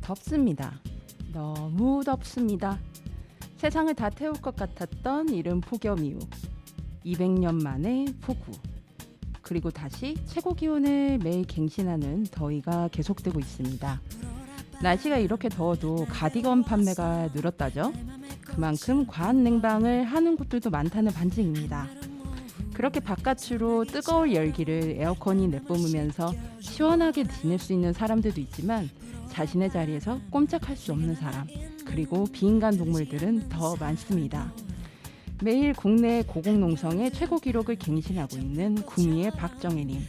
덥습니다. 너무 덥습니다. 세상을 다 태울 것 같았던 이른 폭염 이후 200년 만에 폭우, 그리고 다시 최고 기온을 매일 갱신하는 더위가 계속되고 있습니다. 날씨가 이렇게 더워도 가디건 판매가 늘었다죠. 그만큼 과한 냉방을 하는 곳들도 많다는 반증입니다. 그렇게 바깥으로 뜨거운 열기를 에어컨이 내뿜으면서 시원하게 지낼 수 있는 사람들도 있지만 자신의 자리에서 꼼짝할 수 없는 사람, 그리고 비인간 동물들은 더 많습니다. 매일 국내 고공농성의 최고 기록을 갱신하고 있는 구미의 박정혜님.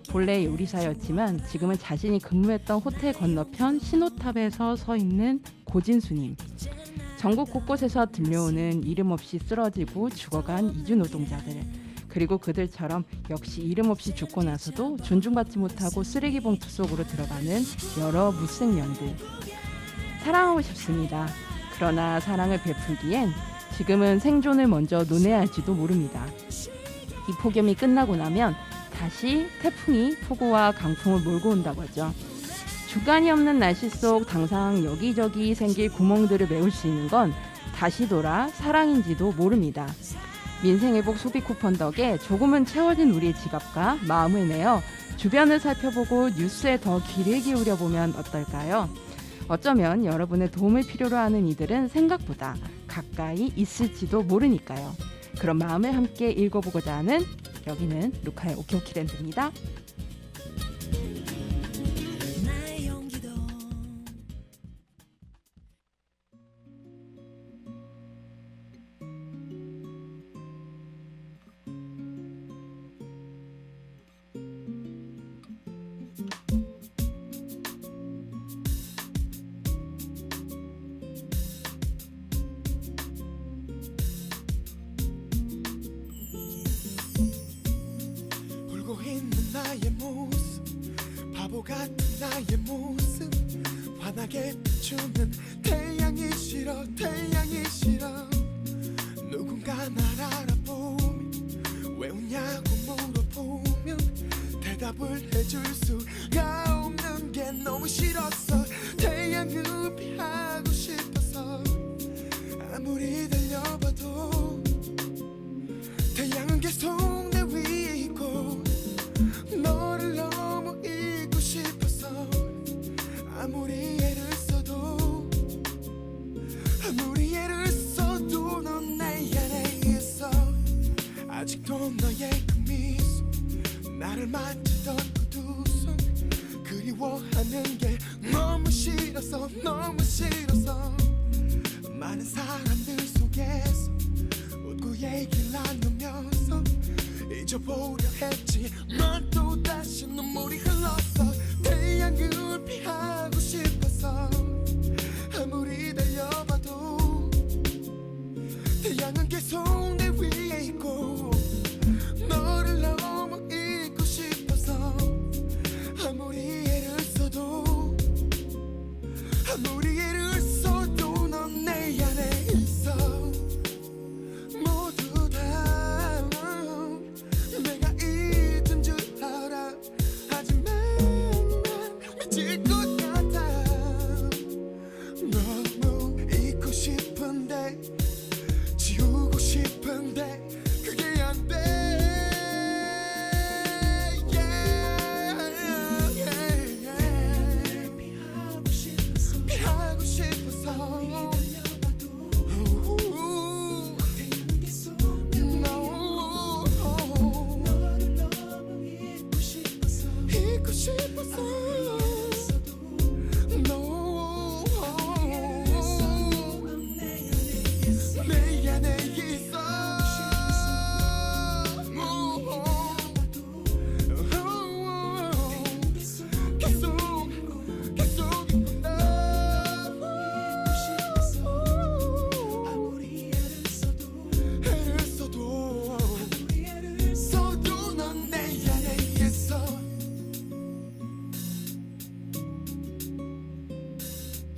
본래 요리사였지만 지금은 자신이 근무했던 호텔 건너편 신호탑에서 서 있는 고진수님. 전국 곳곳에서 들려오는 이름 없이 쓰러지고 죽어간 이주 노동자들, 그리고 그들처럼 역시 이름 없이 죽고 나서도 존중받지 못하고 쓰레기 봉투 속으로 들어가는 여러 무생년들. 사랑하고 싶습니다. 그러나 사랑을 베풀기엔 지금은 생존을 먼저 논해야 할지도 모릅니다. 이 폭염이 끝나고 나면 다시 태풍이 폭우와 강풍을 몰고 온다고 하죠. 주관이 없는 날씨 속 당장 여기저기 생길 구멍들을 메울 수 있는 건 다시 돌아 사랑인지도 모릅니다. 민생회복 소비 쿠폰 덕에 조금은 채워진 우리의 지갑과 마음을 내어 주변을 살펴보고 뉴스에 더 귀를 기울여보면 어떨까요? 어쩌면 여러분의 도움을 필요로 하는 이들은 생각보다 가까이 있을지도 모르니까요. 그런 마음을 함께 읽어보고자 하는 여기는 루카의 오키오키랜드입니다. 나의 모습, 바보 같은 나의 모습, 환하게 비추는 태양이 싫어, 태양이 싫어. 누군가 날 알아보면 왜 웃냐고 물어보면 대답을 해줄 수가 없는 게 너무 싫었어. 태양을 피하고 싶어서 아무리 달려봐도 태양은 계속 내 위에 있고 너를 너무 잊고 싶어서 아무리 애를 써도 넌 내 안에 있어. 아직도 너의 그 미소, 나를 만지던 그 두 손, 그리워하는 게 너무 싫어서, 너무 싫어서. 많은 사람들 속에서 웃고 얘기를 나누면서 잊어보려 했지. 넌 또다시 눈물이 흘렀어. 태양을 피하고 싶어서 아무리 달려봐도 태양은 계속 내 위에 있고 너를 너무 잊고 싶어서 아무리 애를 써도 넌 내 안에 있어. 모두 다 내가 잊은 줄 알아. 하지만 난 미칠 것 같아. 너무 잊고 싶은데 지우고 싶은데 그게 안 돼. 피하고 싶어서 잊고 싶어서 내 안에 있어. 계속 애를 써도 넌 내 안에 있어.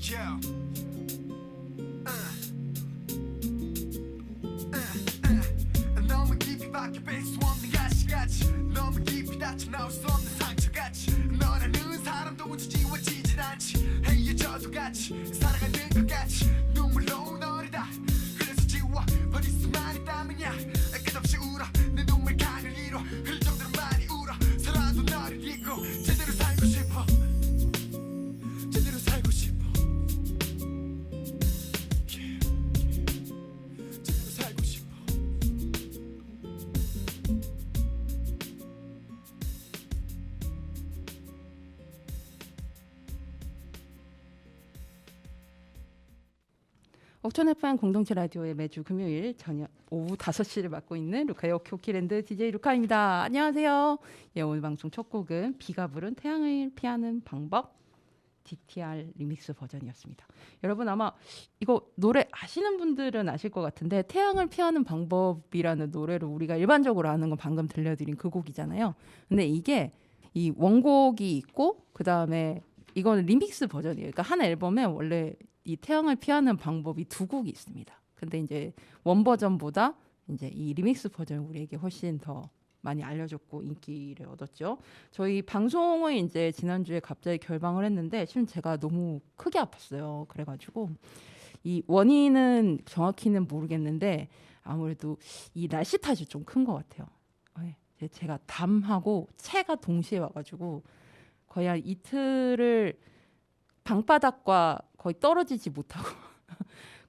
Yeah. 너무 깊이 박혀 뺄 수 없는 가시같이, 너무 깊이 닫혀 나올 수 없는 상처같이. 너라는 사람도 우주 지워지진 않지. 헤어져도 그녀도 같이 살아가는 것 같이 눈물로 너리다 그래서 지워 버릴 수만 있다면야 끝없이 울어 내 눈물 가는 이로 흘 정도로 많이 울어 살아도 너를 잊고 제대로 살고 싶어 제대로 살고 싶어 yeah. 제대로 살고 싶어 옥천 FM 공동체 라디오의 매주 금요일 저녁 오후 5시를 맡고 있는 루카의 오키오키랜드 DJ 루카입니다. 안녕하세요. 예, 오늘 방송 첫 곡은 비가 부른 태양을 피하는 방법 DTR 리믹스 버전이었습니다. 여러분 아마 이거 노래 아시는 분들은 아실 것 같은데 태양을 피하는 방법이라는 노래를 우리가 일반적으로 아는 건 방금 들려드린 그 곡이잖아요. 근데 이게 이 원곡이 있고 그 다음에 이거는 리믹스 버전이에요. 그러니까 한 앨범에 원래 이 태양을 피하는 방법이 두 곡이 있습니다. 근데 이제 원 버전보다 이제 이 리믹스 버전이 우리에게 훨씬 더 많이 알려졌고 인기를 얻었죠. 저희 방송을 이제 지난주에 갑자기 결방을 했는데 지금 제가 너무 크게 아팠어요. 그래가지고 이 원인은 정확히는 모르겠는데 아무래도 이 날씨 탓이 좀 큰 것 같아요. 제가 담하고 체가 동시에 와가지고 거의 한 이틀을 방바닥과 거의 떨어지지 못하고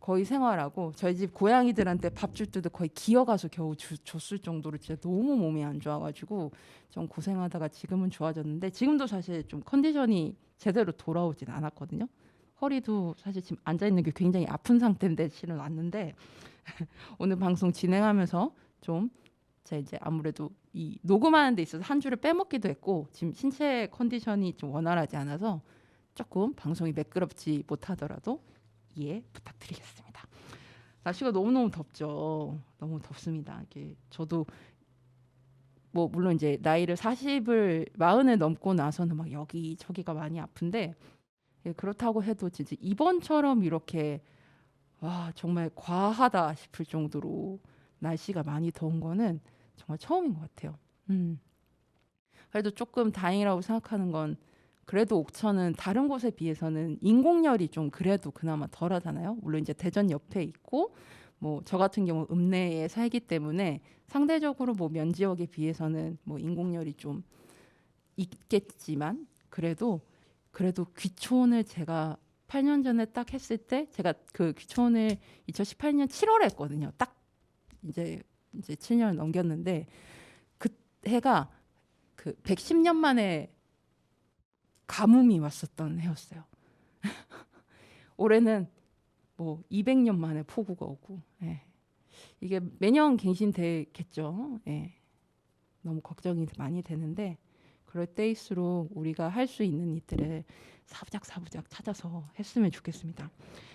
거의 생활하고 저희 집 고양이들한테 밥 줄 때도 거의 기어가서 겨우 줬을 정도로 진짜 너무 몸이 안 좋아가지고 좀 고생하다가 지금은 좋아졌는데 지금도 사실 좀 컨디션이 제대로 돌아오진 않았거든요. 허리도 사실 지금 앉아있는 게 굉장히 아픈 상태인데 실은 왔는데 오늘 방송 진행하면서 좀 제가 이제 아무래도 이 녹음하는 데 있어서 한 주를 빼먹기도 했고 지금 신체 컨디션이 좀 원활하지 않아서 조금 방송이 매끄럽지 못하더라도 이해 부탁드리겠습니다. 날씨가 너무너무 덥죠. 너무 덥습니다. 이게 저도 뭐 물론 이제 나이를 40을 넘고 나서는 막 여기저기가 많이 아픈데 그렇다고 해도 진짜 이번처럼 이렇게 와 정말 과하다 싶을 정도로 날씨가 많이 더운 거는 정말 처음인 것 같아요. 그래도 조금 다행이라고 생각하는 건 그래도 옥천은 다른 곳에 비해서는 인공열이 좀 그래도 그나마 덜하잖아요. 물론 이제 대전 옆에 있고 뭐 저 같은 경우 읍내에 살기 때문에 상대적으로 뭐 면 지역에 비해서는 뭐 인공열이 좀 있겠지만 그래도 귀촌을 제가 8년 전에 딱 했을 때 제가 그 귀촌을 2018년 7월에 했거든요. 딱 이제 7년을 넘겼는데 그 해가 그 110년 만에 가뭄이 왔었던 해였어요. 올해는 뭐 200년 만에 폭우가 오고 이게 매년 갱신되겠죠. 너무 걱정이 많이 되는데 그럴 때일수록 우리가 할 수 있는 일들을 사부작 찾아서 했으면 좋겠습니다.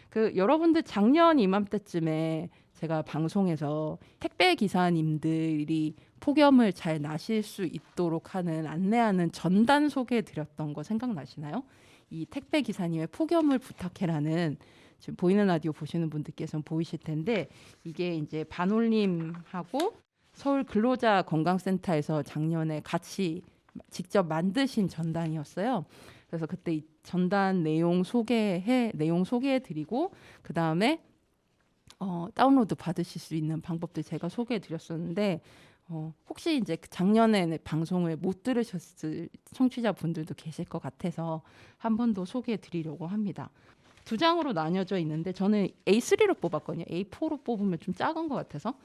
그 여러분들 작년 이맘때쯤에 제가 방송에서 택배 기사님들이 폭염을 잘 나실 수 있도록 안내하는 전단 소개해 드렸던 거 생각나시나요? 이 택배 기사님의 폭염을 부탁해라는 지금 보이는 라디오 보시는 분들께서는 보이실 텐데 이게 이제 반올림하고 서울 근로자 건강센터에서 작년에 같이 직접 만드신 전단이었어요. 그래서 그때 이 전단 내용 소개해 드리고 그 다음에 다운로드 받으실 수 있는 방법들 제가 소개해 드렸었는데 혹시 이제 작년에 방송을 못 들으셨을 청취자분들도 계실 것 같아서 한 번 더 소개해 드리려고 합니다. 2장으로 나뉘어져 있는데 저는 A3로 뽑았거든요. A4로 뽑으면 좀 작은 것 같아서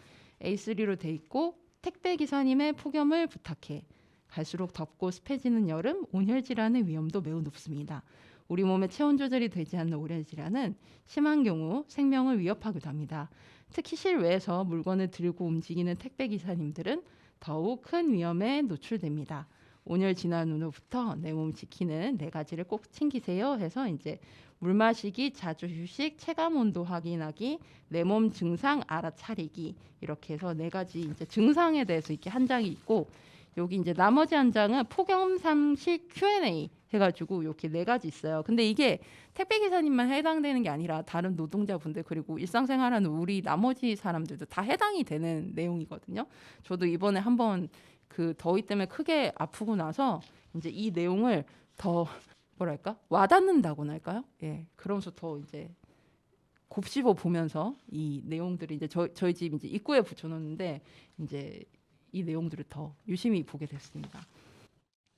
A3로 돼 있고 택배 기사님의 폭염을 부탁해. 갈수록 덥고 습해지는 여름, 온열 질환의 위험도 매우 높습니다. 우리 몸의 체온 조절이 되지 않는 온열 질환은 심한 경우 생명을 위협하기도 합니다. 특히 실외에서 물건을 들고 움직이는 택배 기사님들은 더욱 큰 위험에 노출됩니다. 온열 지난 후부터 내 몸 지키는 4가지를 꼭 챙기세요 해서 이제 물 마시기, 자주 휴식, 체감 온도 확인하기, 내 몸 증상 알아차리기 이렇게 해서 4가지 이제 증상에 대해서 이렇게 한 장이 있고 여기 이제 나머지 한 장은 폭염 상식 Q&A 해가지고 이렇게 4가지 있어요. 근데 이게 택배 기사님만 해당되는 게 아니라 다른 노동자분들 그리고 일상생활하는 우리 나머지 사람들도 다 해당이 되는 내용이거든요. 저도 이번에 한번 그 더위 때문에 크게 아프고 나서 이제 이 내용을 더 뭐랄까 와닿는다고나 할까요? 예, 그러면서 더 이제 곱씹어 보면서 이 내용들이 이제 저희 집 이제 입구에 붙여놓는데 이제 이 내용들을 더 유심히 보게 됐습니다.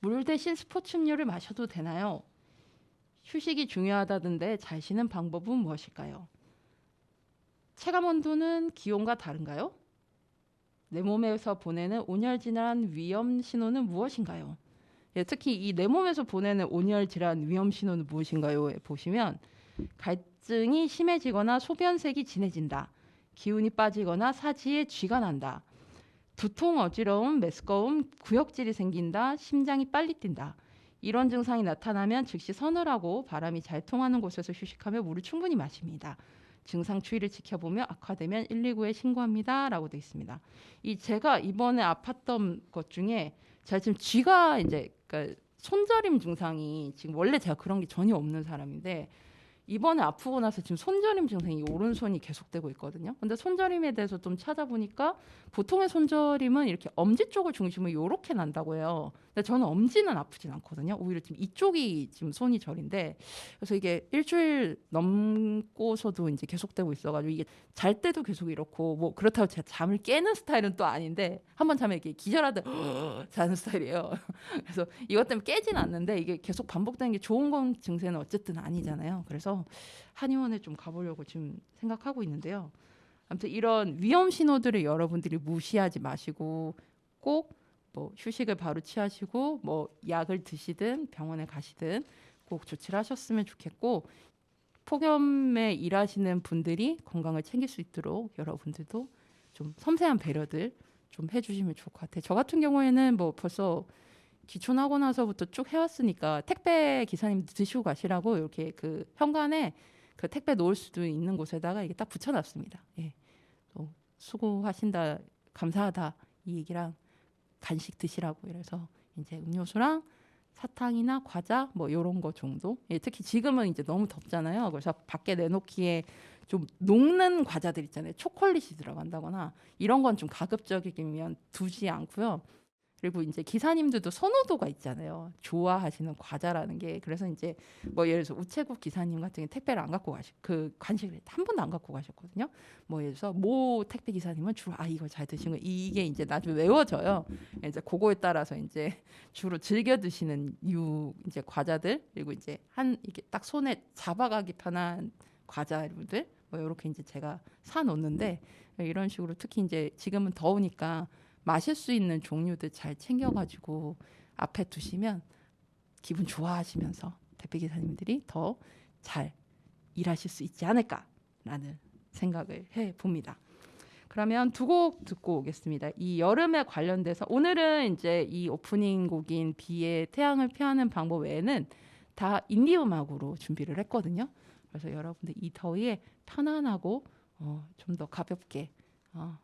물 대신 스포츠 음료를 마셔도 되나요? 휴식이 중요하다던데 잘 쉬는 방법은 무엇일까요? 체감 온도는 기온과 다른가요? 내 몸에서 보내는 온열 질환 위험 신호는 무엇인가요? 예, 특히 이 내 몸에서 보내는 온열 질환 위험 신호는 무엇인가요? 보시면 갈증이 심해지거나 소변색이 진해진다. 기운이 빠지거나 사지에 쥐가 난다. 두통, 어지러움, 메스꺼움, 구역질이 생긴다. 심장이 빨리 뛴다. 이런 증상이 나타나면 즉시 서늘하고 바람이 잘 통하는 곳에서 휴식하며 물을 충분히 마십니다. 증상 추이를 지켜보며 악화되면 119에 신고합니다. 라고 되어 있습니다. 이 제가 이번에 아팠던 것 중에 제가 지금 쥐가 이제 그러니까 손저림 증상이 지금 원래 제가 그런 게 전혀 없는 사람인데 이번에 아프고 나서 지금 손저림 증상이 오른손이 계속되고 있거든요. 근데 손저림에 대해서 좀 찾아보니까 보통의 손저림은 이렇게 엄지 쪽을 중심으로 이렇게 난다고 해요. 근데 저는 엄지는 아프진 않거든요. 오히려 지금 이쪽이 지금 손이 저린데 그래서 이게 일주일 넘고서도 이제 계속되고 있어가지고 이게 잘 때도 계속 이렇고 뭐 그렇다고 제가 잠을 깨는 스타일은 또 아닌데 한번 자면 이렇게 기절하듯 자는 스타일이에요. 그래서 이것 때문에 깨진 않는데 이게 계속 반복되는 게 좋은 건 증세는 어쨌든 아니잖아요. 그래서 한의원에 좀 가보려고 지금 생각하고 있는데요. 아무튼 이런 위험 신호들을 여러분들이 무시하지 마시고 꼭 뭐 휴식을 바로 취하시고 뭐 약을 드시든 병원에 가시든 꼭 조치를 하셨으면 좋겠고 폭염에 일하시는 분들이 건강을 챙길 수 있도록 여러분들도 좀 섬세한 배려들 좀 해주시면 좋을 것 같아요. 저 같은 경우에는 뭐 벌써 기촌하고 나서부터 쭉 해왔으니까 택배 기사님 드시고 가시라고 이렇게 그 현관에 그 택배 놓을 수도 있는 곳에다가 이게 딱 붙여놨습니다. 예, 또 수고하신다, 감사하다 이 얘기랑 간식 드시라고 이래서 이제 음료수랑 사탕이나 과자 뭐 이런 거 정도. 예, 특히 지금은 이제 너무 덥잖아요. 그래서 밖에 내놓기에 좀 녹는 과자들 있잖아요. 초콜릿이 들어간다거나 이런 건 좀 가급적이면 두지 않고요. 그리고 이제 기사님들도 선호도가 있잖아요. 좋아하시는 과자라는 게. 그래서 이제 뭐 예를 들어서 우체국 기사님 같은 경우 택배를 안 갖고 그 간식을 한 번도 안 갖고 가셨거든요. 뭐 예를 들어서 모 택배 기사님은 주로 이걸 잘 드시는 거 이게 이제 나중에 외워져요. 이제 그거에 따라서 이제 주로 즐겨 드시는 이제 과자들 그리고 이제 이게 딱 손에 잡아가기 편한 과자들들 뭐 이렇게 이제 제가 사 놓는데 이런 식으로 특히 이제 지금은 더우니까 마실 수 있는 종류들 잘 챙겨가지고 앞에 두시면 기분 좋아하시면서 택배기사님들이 더 잘 일하실 수 있지 않을까라는 생각을 해봅니다. 그러면 두 곡 듣고 오겠습니다. 이 여름에 관련돼서 오늘은 이제 이 오프닝 곡인 비의 태양을 피하는 방법 외에는 다 인디 음악으로 준비를 했거든요. 그래서 여러분들 이 더위에 편안하고 좀 더 가볍게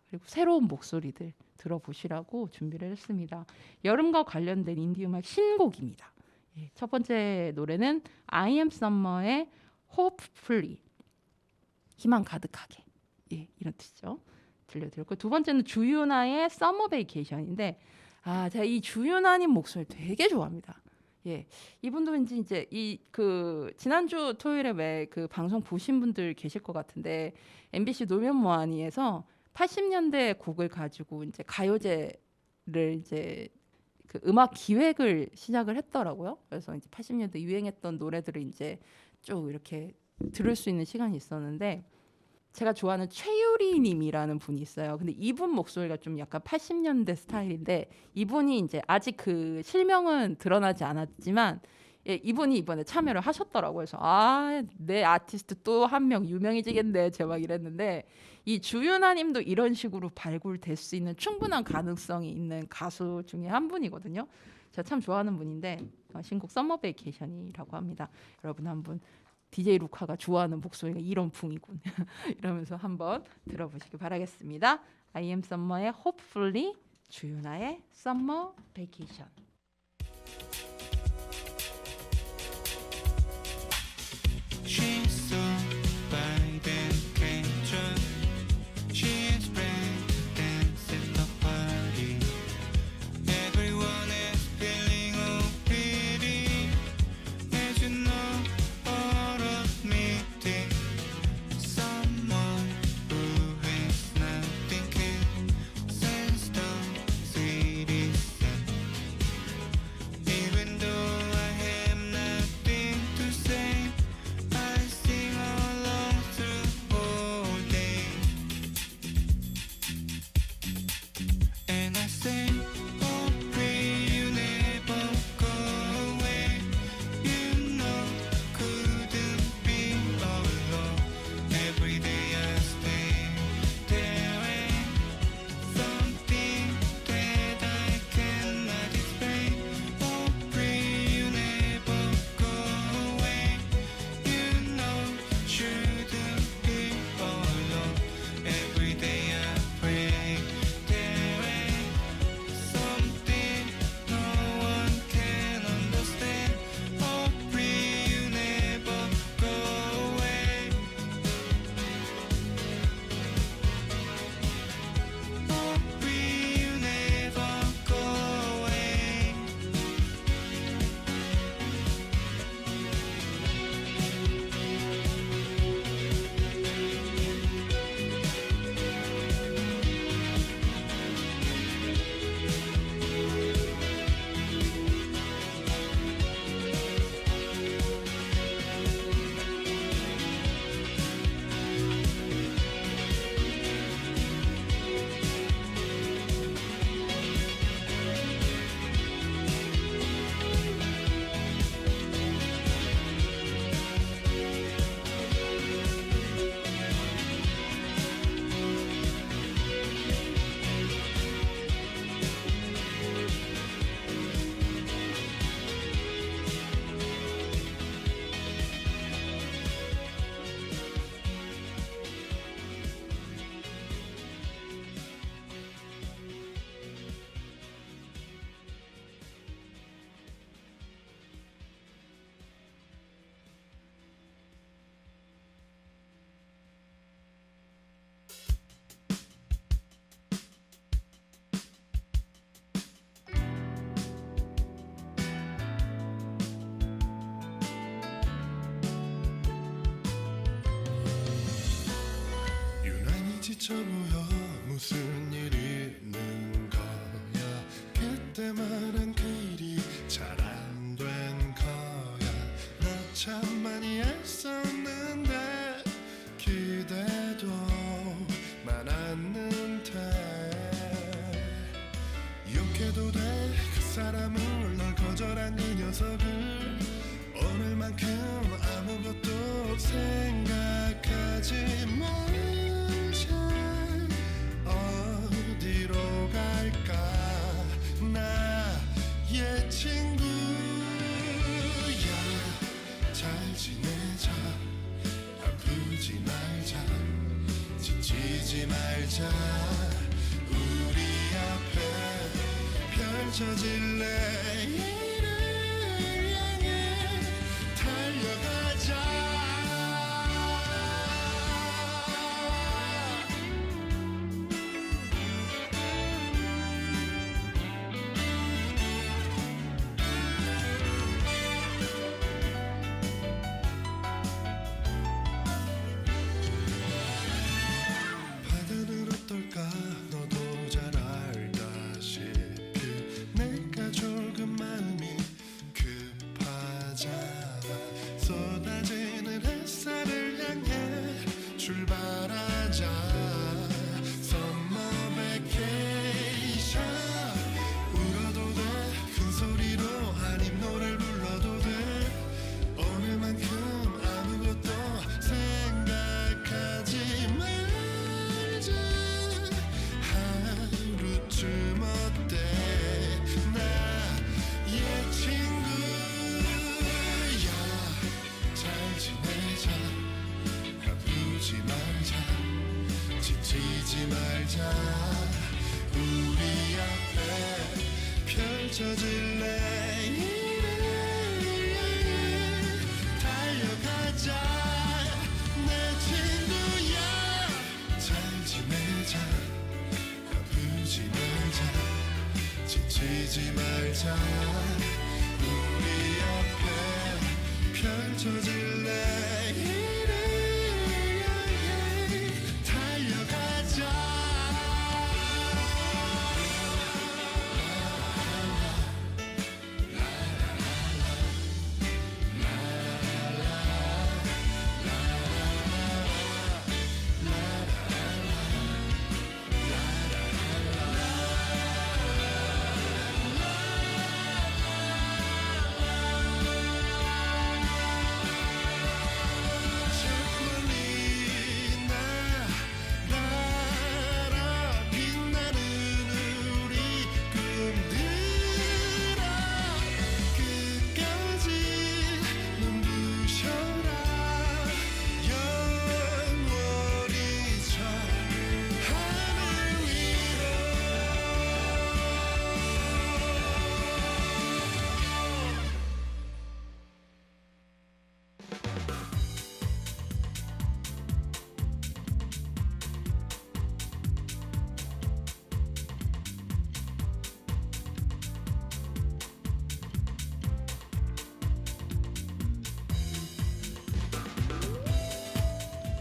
그리고 새로운 목소리들 들어보시라고 준비를 했습니다. 여름과 관련된 인디 음악 신곡입니다. 예, 첫 번째 노래는 I am Summer의 Hopefully 희망 가득하게 이런 뜻이죠. 들려드렸고 두 번째는 주윤아의 Summer Vacation인데 제가 이 주윤아님 목소리 되게 좋아합니다. 예, 이분도 이제 지난주 토요일에 왜 그 방송 보신 분들 계실 것 같은데 MBC 노면 모하니에서 80년대 곡을 가지고 이제 가요제를 이제 그 음악 기획을 시작을 했더라고요. 그래서 이제 80년대 유행했던 노래들을 이제 쭉 이렇게 들을 수 있는 시간이 있었는데 제가 좋아하는 최유리님이라는 분이 있어요. 근데 이분 목소리가 좀 약간 80년대 스타일인데 이분이 이제 아직 그 실명은 드러나지 않았지만 이분이 이번에 참여를 하셨더라고요. 그래서 내 아티스트 또 한 명 유명해지겠네 제가 이랬는데 이 주윤아님도 이런 식으로 발굴될 수 있는 충분한 가능성이 있는 가수 중에 한 분이거든요. 제가 참 좋아하는 분인데 신곡 썸머 베이케이션이라고 합니다. 여러분 한번 DJ 루카가 좋아하는 목소리가 이런 풍이군 이러면서 한번 들어보시기 바라겠습니다. I am Summer의 Hopefully, 주윤아의 Summer Vacation. She's so bright and cancer. She's brave, dance at the party. Everyone is feeling all pretty. As you 어쩌고요 무슨 일이 있는 거야 그때 말한 그 일이 잘 안 된 거야 나 참 많이 애썼는데 기대도 많았는데 욕해도 돼 그 사람을 널 거절한 이 녀석을 오늘만큼 아무것도 생각하지 말자 어디로 갈까 나의 친구야 잘 지내자 아프지 말자 지치지 말자 우리 앞에 펼쳐질 내일을 향해 달려가자 바다는 어떨까 너도 잘 알다시피 내가 조금 마음이 급하잖아 쏟아지는 햇살을 향해 출발하자 Summer vacation 울어도 돼 큰 소리로 아님 노래를 불러도 돼 오늘만큼 아무것도 생각하지 말자 하루쯤 어때 나의 친구야 잘 지내자 아프지 말자 지치지 말자 우리 앞에 펼쳐질 내일을 향해 달려가자 내 친구야 잘 지내자 아프지 말자 지치지 말자 우리 앞에 펼쳐질 내일을 향해 달려가자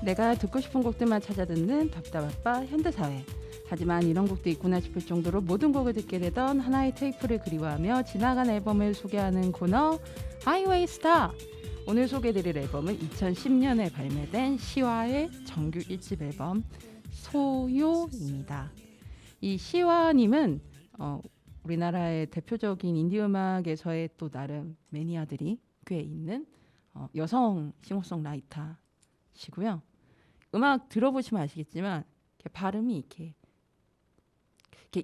내가 듣고 싶은 곡들만 찾아 듣는 답답아빠 현대사회. 하지만 이런 곡도 있구나 싶을 정도로 모든 곡을 듣게 되던 하나의 테이프를 그리워하며 지나간 앨범을 소개하는 코너 하이웨이 스타. 오늘 소개드릴 앨범은 2010년에 발매된 시와의 정규 1집 앨범 소요입니다. 이 시와님은 우리나라의 대표적인 인디음악에서의 또 나름 매니아들이 꽤 있는 여성 싱어송라이터시고요. 음악 들어보시면 아시겠지만 이렇게 발음이 이렇게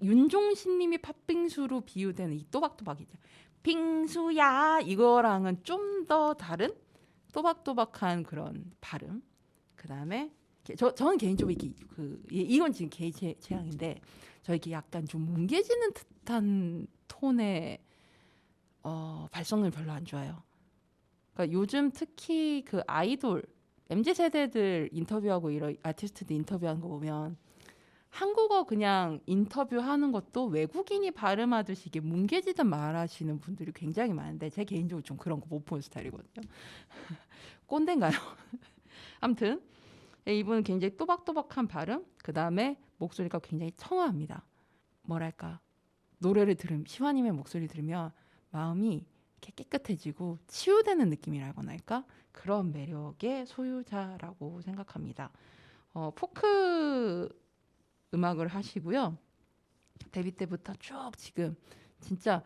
윤종신님이 팥빙수로 비유되는 이 또박또박이죠. 빙수야 이거랑은 좀 더 다른 또박또박한 그런 발음. 그 다음에 저는 개인적으로 이건 지금 개인 취향인데 저 이렇게 약간 좀 뭉개지는 듯한 톤의 발성을 별로 안 좋아해요. 그러니까 요즘 특히 그 아이돌 MZ 세대들 인터뷰하고 이런 아티스트들 인터뷰하는 거 보면 한국어 그냥 인터뷰하는 것도 외국인이 발음하듯이 이게 뭉개지듯 말하시는 분들이 굉장히 많은데 제 개인적으로 좀 그런 거 못 보는 스타일이거든요. 꼰대인가요? 아무튼 이분은 굉장히 또박또박한 발음, 그 다음에 목소리가 굉장히 청아합니다. 뭐랄까, 노래를 시완님의 목소리 들으면 마음이 이렇게 깨끗해지고 치유되는 느낌이라고나 할까? 그런 매력의 소유자라고 생각합니다. 포크 음악을 하시고요. 데뷔 때부터 쭉 지금 진짜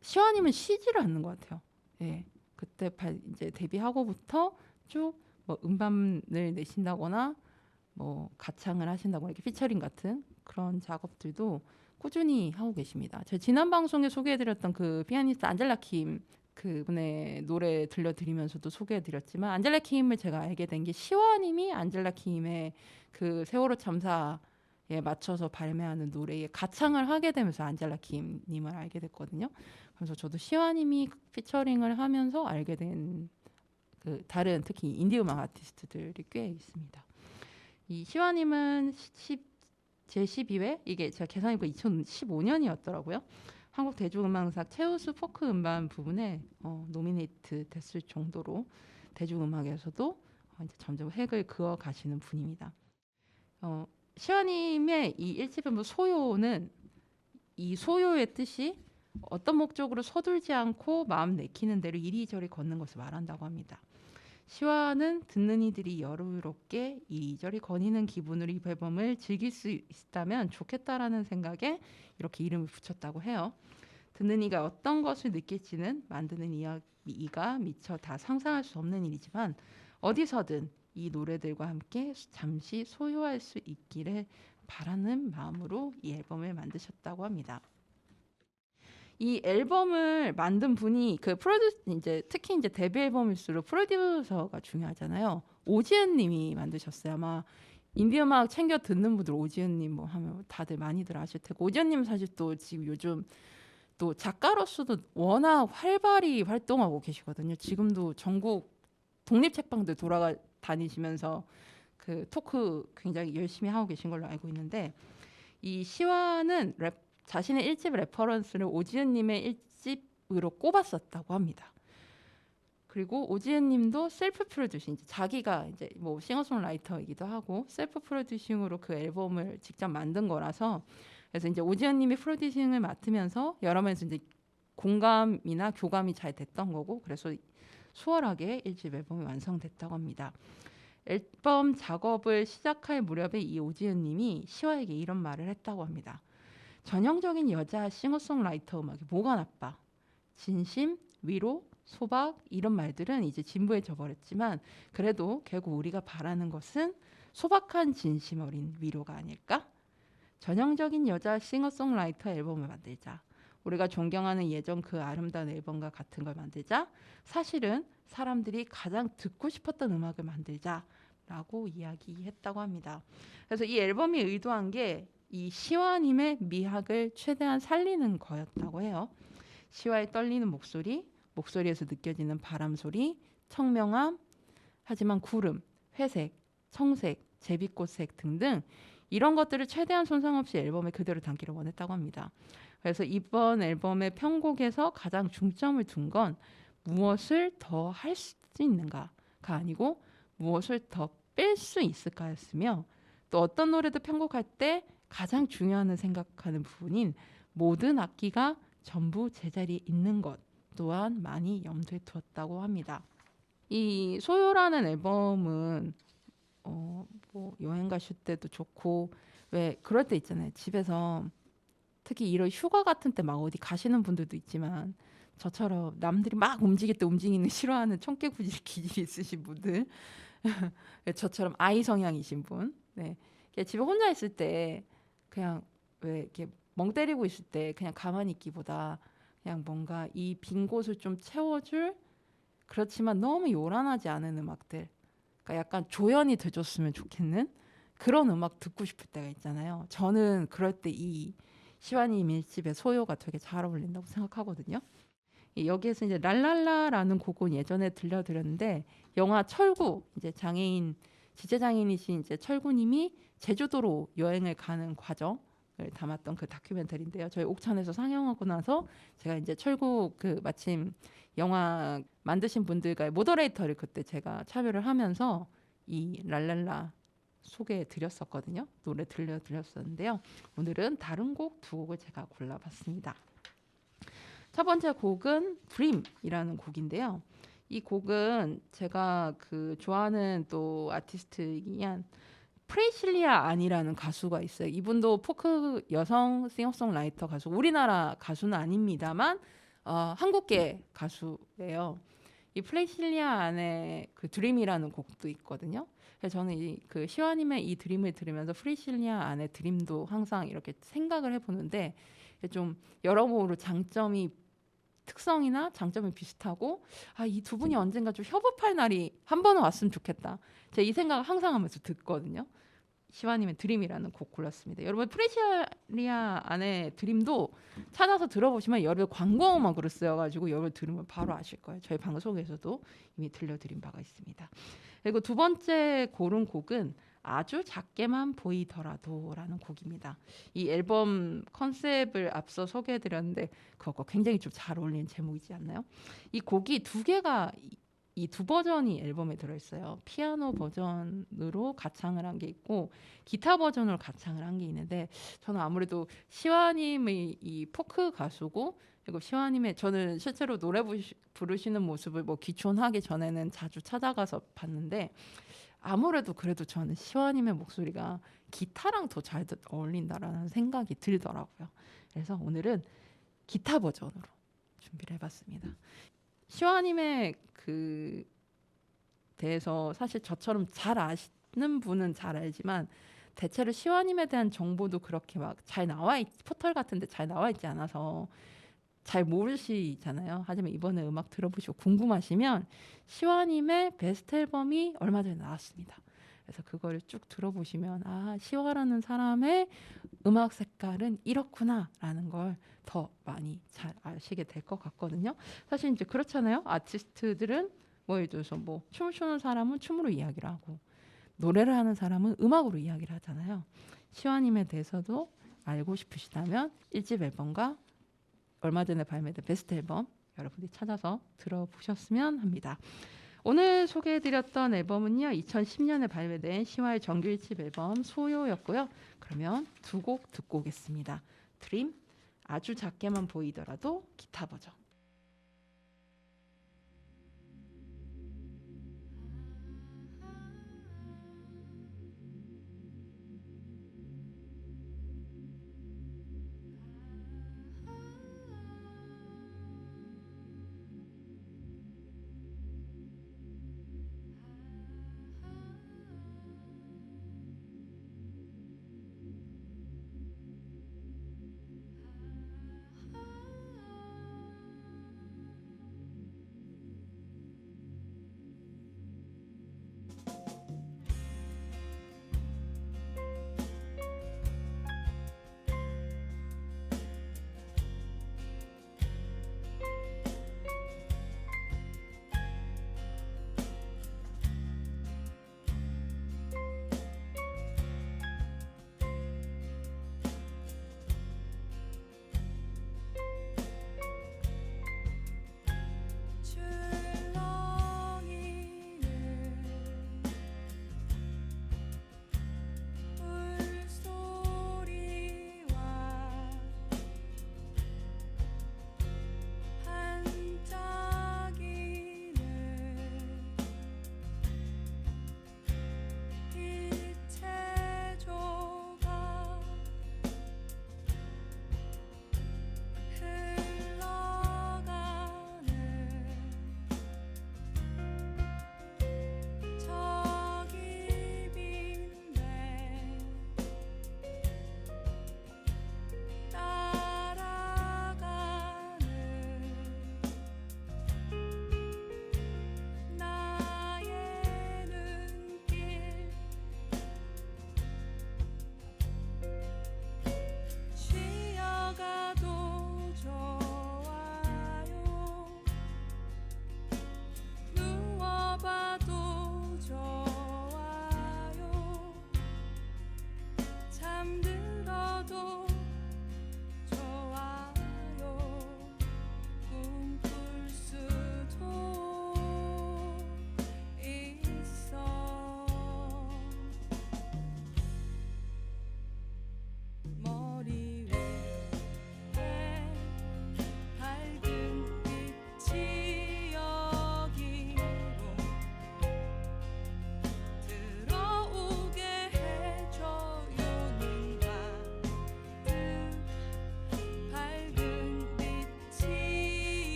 시완님은 쉬지를 않는 것 같아요. 예, 그때 이제 데뷔하고부터 쭉 뭐 음반을 내신다거나 뭐 가창을 하신다거나 이렇게 피처링 같은 그런 작업들도 꾸준히 하고 계십니다. 제가 지난 방송에 소개해드렸던 그 피아니스트 안젤라 킴 그분의 노래 들려드리면서도 소개해드렸지만 안젤라 킴을 제가 알게 된 게 시완님이 안젤라 킴의 그 세월호 참사에 맞춰서 발매하는 노래에 가창을 하게 되면서 안젤라 킴님을 알게 됐거든요. 그래서 저도 시완님이 피처링을 하면서 알게 된 그 다른 특히 인디 음악 아티스트들이 꽤 있습니다. 이 시완님은 제12회 이게 제가 계산해보니까 2015년이었더라고요. 한국 대중음악상 최우수 포크 음반 부분에 노미네이트 됐을 정도로 대중음악에서도 이제 점점 획을 그어 가시는 분입니다. 시완님의 이 1집의 소요는 이 소요의 뜻이 어떤 목적으로 서둘지 않고 마음 내키는 대로 이리저리 걷는 것을 말한다고 합니다. 시완은 듣는 이들이 여유롭게 이리저리 거니는 기분으로 이 앨범을 즐길 수 있다면 좋겠다라는 생각에 이렇게 이름을 붙였다고 해요. 듣는 이가 어떤 것을 느낄지는 만드는 이가 미처 다 상상할 수 없는 일이지만 어디서든 이 노래들과 함께 잠시 소유할 수 있기를 바라는 마음으로 이 앨범을 만드셨다고 합니다. 이 앨범을 만든 분이 이제 특히 이제 데뷔 앨범일수록 프로듀서가 중요하잖아요. 오지은님이 만드셨어요. 아마 인디 음악 챙겨 듣는 분들 오지은님 뭐 하면 다들 많이들 아실 테고 오지은님 사실 또 지금 요즘 또 작가로서도 워낙 활발히 활동하고 계시거든요. 지금도 전국 독립책방들 다니시면서 그 토크 굉장히 열심히 하고 계신 걸로 알고 있는데 이 시완은 자신의 1집 레퍼런스를 오지은님의 1집으로 꼽았었다고 합니다. 그리고 오지은님도 셀프 프로듀싱, 자기가 이제 뭐 싱어송라이터이기도 하고 셀프 프로듀싱으로 그 앨범을 직접 만든 거라서 그래서 이제 오지은님이 프로듀싱을 맡으면서 여러 면에서 이제 공감이나 교감이 잘 됐던 거고 그래서 수월하게 1집 앨범이 완성됐다고 합니다. 앨범 작업을 시작할 무렵에 이 오지은님이 시와에게 이런 말을 했다고 합니다. 전형적인 여자 싱어송라이터 음악이 뭐가 나빠? 진심, 위로, 소박 이런 말들은 이제 진부해져 버렸지만 그래도 결국 우리가 바라는 것은 소박한 진심 어린 위로가 아닐까? 전형적인 여자 싱어송라이터 앨범을 만들자. 우리가 존경하는 예전 그 아름다운 앨범과 같은 걸 만들자. 사실은 사람들이 가장 듣고 싶었던 음악을 만들자라고 이야기했다고 합니다. 그래서 이 앨범이 의도한 게 이 시와님의 미학을 최대한 살리는 거였다고 해요. 시와의 떨리는 목소리에서 느껴지는 바람 소리, 청명함, 하지만 구름, 회색, 청색, 제비꽃색 등등 이런 것들을 최대한 손상 없이 앨범에 그대로 담기를 원했다고 합니다. 그래서 이번 앨범의 편곡에서 가장 중점을 둔 건 무엇을 더 할 수 있는가가 아니고 무엇을 더 뺄 수 있을까였으며 또 어떤 노래도 편곡할 때 가장 중요한 생각하는 부분인 모든 악기가 전부 제자리에 있는 것 또한 많이 염두에 두었다고 합니다. 이 소요라는 앨범은 뭐 여행 가실 때도 좋고 왜 그럴 때 있잖아요. 집에서 특히 이런 휴가 같은 때 막 어디 가시는 분들도 있지만 저처럼 남들이 막 움직일 때 움직이는 싫어하는 청개구질 기질이 있으신 분들 저처럼 아이 성향이신 분 집에 혼자 있을 때 그냥 왜 이렇게 멍 때리고 있을 때 그냥 가만히 있기보다 그냥 뭔가 이 빈 곳을 좀 채워줄 그렇지만 너무 요란하지 않은 음악들 그러니까 약간 조연이 돼줬으면 좋겠는 그런 음악 듣고 싶을 때가 있잖아요. 저는 그럴 때 이 시완님 1집의 소요가 되게 잘 어울린다고 생각하거든요. 여기에서 이제 랄랄라라는 곡은 예전에 들려드렸는데 영화 철구 이제 지체장애인이신 이제 철구님이 제주도로 여행을 가는 과정을 담았던 그 다큐멘터리인데요. 저희 옥천에서 상영하고 나서 제가 이제 철구 마침 영화 만드신 분들과의 모더레이터를 그때 제가 참여를 하면서 이 랄랄라 소개해 드렸었거든요. 노래 들려드렸었는데요. 오늘은 다른 곡 두 곡을 제가 골라봤습니다. 첫 번째 곡은 Dream이라는 곡인데요. 이 곡은 제가 그 좋아하는 또 아티스트이긴 한 프레실리아 안이라는 가수가 있어요. 이분도 포크 여성 싱어송라이터 가수, 우리나라 가수는 아닙니다만 한국계 가수예요. 이 프레실리아 안에 그 드림이라는 곡도 있거든요. 그래서 저는 그 시와님의 이 드림을 들으면서 프레실리아 안의 드림도 항상 이렇게 생각을 해보는데 좀 여러모로 장점이 특성이나 장점이 비슷하고 이 두 분이 언젠가 좀 협업할 날이 한 번은 왔으면 좋겠다. 제가 이 생각을 항상 하면서 듣거든요. 시와님의 드림이라는 곡 골랐습니다. 여러분 프레시리아 안에 드림도 찾아서 들어보시면 여러분 광고 음악으로 쓰여가지고 여러분 들으면 바로 아실 거예요. 저희 방송에서도 이미 들려드린 바가 있습니다. 그리고 두 번째 고른 곡은 아주 작게만 보이더라도라는 곡입니다. 이 앨범 컨셉을 앞서 소개해드렸는데 그거 굉장히 좀 잘 어울리는 제목이지 않나요? 이 곡이 두 개가 이 두 버전이 앨범에 들어있어요. 피아노 버전으로 가창을 한 게 있고 기타 버전으로 가창을 한 게 있는데 저는 아무래도 시와님의 이 포크 가수고 그리고 시와님의 저는 실제로 노래 부르시는 모습을 뭐 귀촌하기 전에는 자주 찾아가서 봤는데 아무래도 그래도 저는 시와님의 목소리가 기타랑 더 잘 어울린다라는 생각이 들더라고요. 그래서 오늘은 기타 버전으로 준비를 해봤습니다. 시와님의 그 대해서 사실 저처럼 잘 아시는 분은 잘 알지만 대체로 시와님에 대한 정보도 그렇게 막 잘 포털 같은데 잘 나와 있지 않아서 잘 모르시잖아요. 하지만 이번에 음악 들어보시고 궁금하시면 시와님의 베스트 앨범이 얼마 전에 나왔습니다. 그래서 그거를 쭉 들어보시면 시와라는 사람의 음악 색깔은 이렇구나라는 걸 더 많이 잘 아시게 될 것 같거든요. 사실 이제 그렇잖아요. 아티스트들은 뭐 예를 들어서 뭐 춤을 추는 사람은 춤으로 이야기를 하고 노래를 하는 사람은 음악으로 이야기를 하잖아요. 시와님에 대해서도 알고 싶으시다면 1집 앨범과 얼마 전에 발매된 베스트 앨범 여러분들이 찾아서 들어보셨으면 합니다. 오늘 소개해드렸던 앨범은요. 2010년에 발매된 시와의 정규 1집 앨범 소요였고요. 그러면 두 곡 듣고 오겠습니다. 드림, 아주 작게만 보이더라도 기타 버전.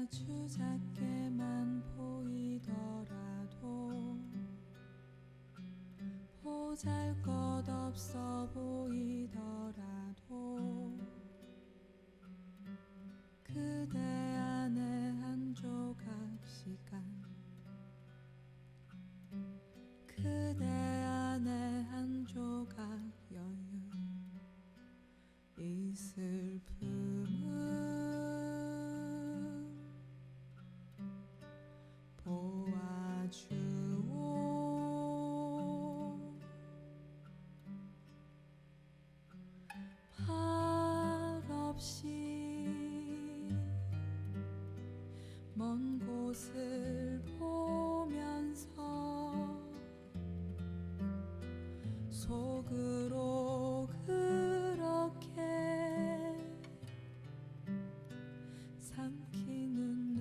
아주 작게만 보이더라도 보잘것없어 보이더라도 그대 안에 한 조각 시간 그대 안에 한 조각 여유 이 슬픔은 보아주오 발 없이 먼 곳을 보면서 속으로 그렇게 삼키는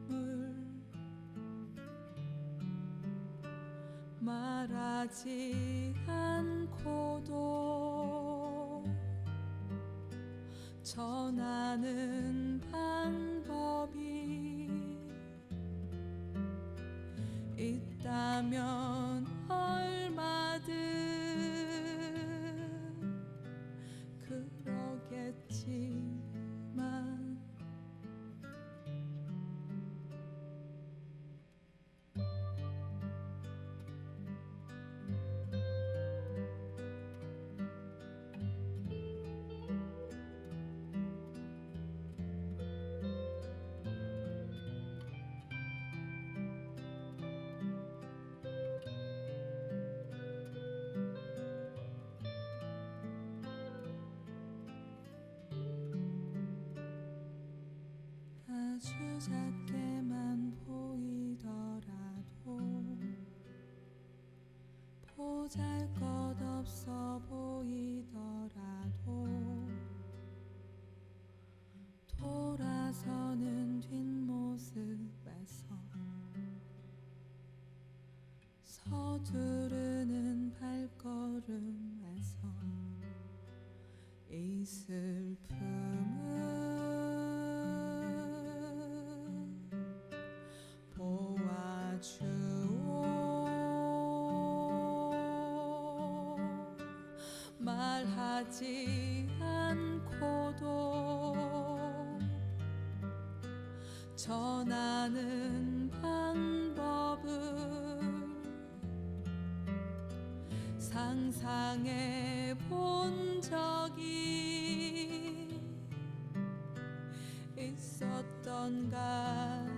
눈물 말하지 않고도 전하는 방법이 있다면 얼마든 그러겠지만 아주 작게만 보이더라도 보잘것없어 보이더라도 돌아서는 뒷모습에서 서두르는 발걸음에서 이 슬픔은 보아주오 말하지 않고도 전하는 방법을 상상해 본 적이 있었던가요?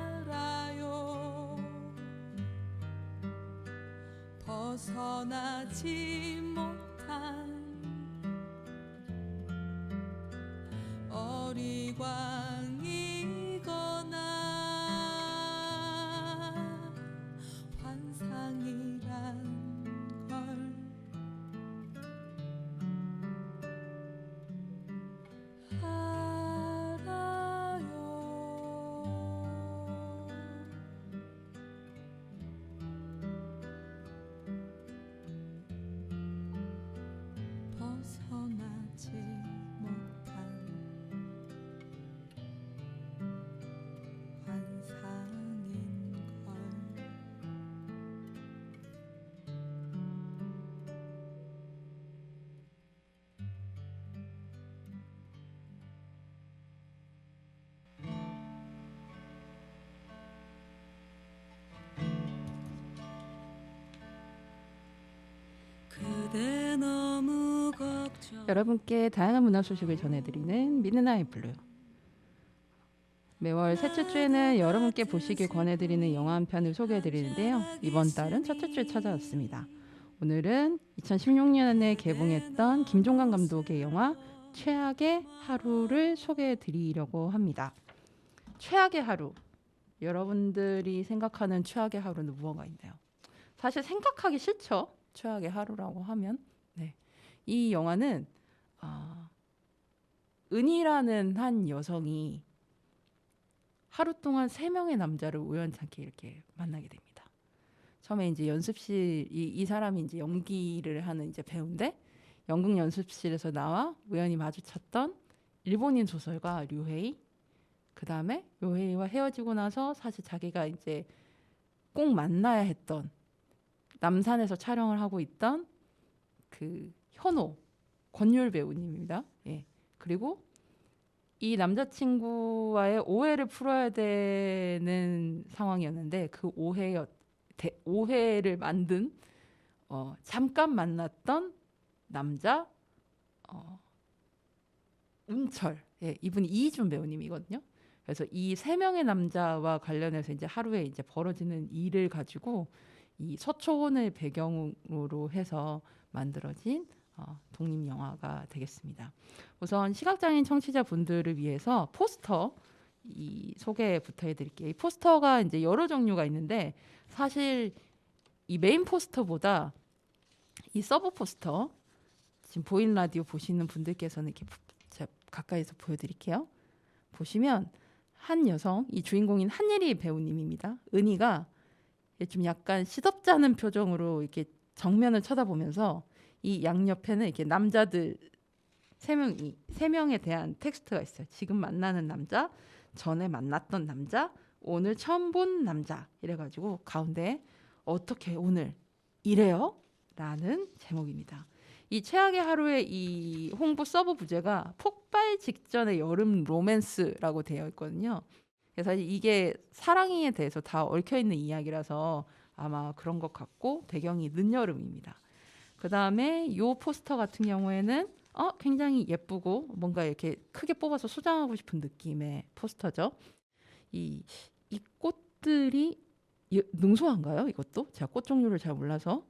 알아요. 벗어나지 못한 어리광이거나 환상이란 걸 알아요. 벗어나지 못한 환상인걸 그대 너무 걱정 여러분께 다양한 문화 소식을 전해드리는 미드나잇 블루. 매월 셋째 주에는 여러분께 보시길 권해드리는 영화 한 편을 소개해드리는데요. 이번 달은 첫째 주에 찾아왔습니다. 오늘은 2016년에 개봉했던 김종관 감독의 영화 최악의 하루를 소개해드리려고 합니다. 최악의 하루. 여러분들이 생각하는 최악의 하루는 무엇가 있나요? 사실 생각하기 싫죠. 최악의 하루라고 하면. 네. 이 영화는 은희라는 한 여성이 하루 동안 3명의 남자를 우연찮게 이렇게 만나게 됩니다. 처음에 이제 연습실 이 사람이 이제 연기를 하는 이제 배우인데 연극 연습실에서 나와 우연히 마주쳤던 일본인 소설가 류헤이. 그 다음에 류헤이와 헤어지고 나서 사실 자기가 이제 꼭 만나야 했던 남산에서 촬영을 하고 있던 그 현호 권율 배우님입니다. 예. 그리고 이 남자친구와의 오해를 풀어야 되는 상황이었는데 그 오해를 만든 잠깐 만났던 남자 운철. 예, 이분이 이희준 배우님이거든요. 그래서 이 세 명의 남자와 관련해서 이제 하루에 이제 벌어지는 일을 가지고 이 서초원을 배경으로 해서 만들어진 독립 영화가 되겠습니다. 우선 시각장애인 청취자분들을 위해서 포스터 이 소개부터 해드릴게요. 이 포스터가 이제 여러 종류가 있는데 사실 이 메인 포스터보다 이 서브 포스터 지금 보이는 라디오 보시는 분들께서는 이렇게 제가 가까이서 보여드릴게요. 보시면 한 여성, 이 주인공인 한예리 배우님입니다. 은희가 좀 약간 시덥지 않은 표정으로 이렇게 정면을 쳐다보면서 이 양옆에는 이렇게 남자들 세 명에 대한 텍스트가 있어요. 지금 만나는 남자, 전에 만났던 남자, 오늘 처음 본 남자 이래가지고 가운데 어떻게 오늘 이래요? 라는 제목입니다. 이 최악의 하루의 이 홍보 서브 부제가 폭발 직전의 여름 로맨스라고 되어 있거든요. 그래서 이게 사랑에 대해서 다 얽혀있는 이야기라서 아마 그런 것 같고 배경이 늦여름입니다. 그 다음에 이 포스터 같은 경우에는 굉장히 예쁘고 뭔가 이렇게 크게 뽑아서 소장하고 싶은 느낌의 포스터죠. 이 꽃들이 능소한가요? 이것도? 제가 꽃 종류를 잘 몰라서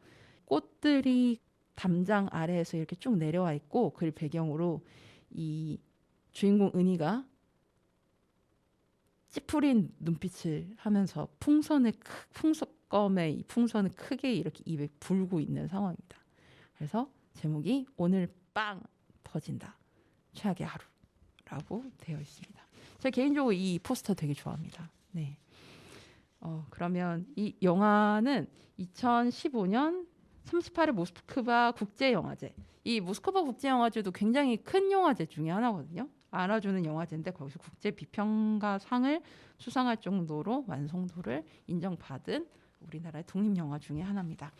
꽃들이 담장 아래에서 이렇게 쭉 내려와 있고 그를 배경으로 이 주인공 은희가 찌푸린 눈빛을 하면서 풍선껌의 풍선을 크게 이렇게 입에 불고 있는 상황입니다. 그래서 제목이 오늘 빵 터진다. 최악의 하루라고 되어 있습니다. 제가 개인적으로 이 포스터 되게 좋아합니다. 네. 그러면 이 영화는 2015년 38회 모스크바 국제영화제. 이 모스크바 국제영화제도 굉장히 큰 영화제 중에 하나거든요. 알아주는 영화제인데 거기서 국제 비평가상을 수상할 정도로 완성도를 인정받은 우리나라의 독립영화 중에 하나입니다.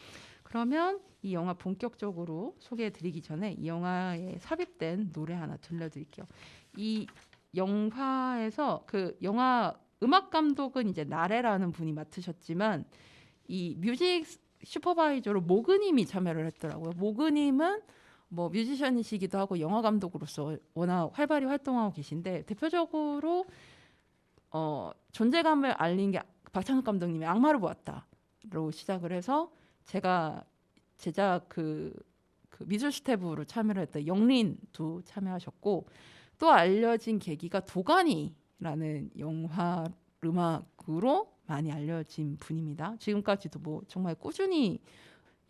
그러면 이 영화 본격적으로 소개해드리기 전에 이 영화에 삽입된 노래 하나 들려드릴게요. 이 영화에서 그 영화 음악 감독은 이제 나래라는 분이 맡으셨지만 이 뮤직 슈퍼바이저로 모그님이 참여를 했더라고요. 모그님은 뭐 뮤지션이시기도 하고 영화 감독으로서 워낙 활발히 활동하고 계신데 대표적으로 존재감을 알린 게 박찬욱 감독님의 악마를 보았다로 시작을 해서 제가 제작 그 미술 스텝으로 참여를 했던 영린도 참여하셨고 또 알려진 계기가 도가니라는 영화 음악으로 많이 알려진 분입니다. 지금까지도 뭐 정말 꾸준히